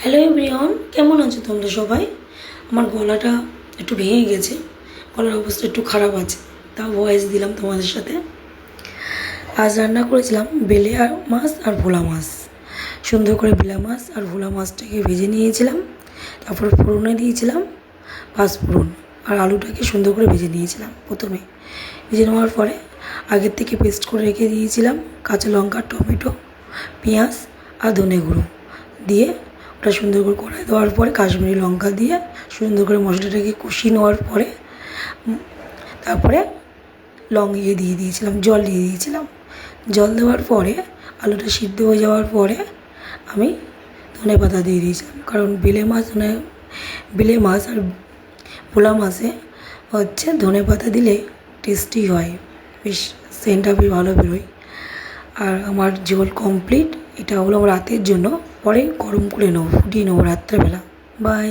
Hello everyone, কেমন আছো তোমরা সবাই? আমার গলাটা একটু ভেঙে গেছে, গলার অবস্থা একটু খারাপ আছে, তাও ভয়েস দিলাম তোমাদের সাথে। আজ রান্না করেছিলাম বেলে আর মাছ আর ভোলা মাছ। সুন্দর করে বেলা মাছ আর ভোলা মাছটাকে ভেজে নিয়েছিলাম, তারপর ফোড়নে দিয়েছিলাম পাঁচফোড়ন, আর আলুটাকে সুন্দর করে ভেজে নিয়েছিলাম। প্রথমে ভেজে নেওয়ার পরে আগের থেকে পেস্ট করে রেখে দিয়েছিলাম কাঁচা লঙ্কা, টমেটো, পেঁয়াজ আর ধনে গুঁড়ো দিয়ে ওটা সুন্দর করে কড়াই দেওয়ার পরে কাশ্মীরি লঙ্কা দিয়ে সুন্দর করে মশলাটাকে কষিয়ে নেওয়ার পরে তারপরে দিয়ে দিয়েছিলাম, জল দিয়ে দিয়েছিলাম। জল দেওয়ার পরে আলুটা সিদ্ধ হয়ে যাওয়ার পরে আমি ধনে পাতা দিয়ে দিয়েছিলাম, কারণ বেলে মাছ আর ভোলা মাছে হচ্ছে ধনে পাতা দিলে টেস্টি হয়, বেশ সেন্টটা বেশ ভালো বেরোয়। আর আমার ঝোল কমপ্লিট। এটা হলো আমার রাতের জন্য, পরে গরম করে নেবো, ফুটিয়ে নেবো রাত্রেবেলা। বাই।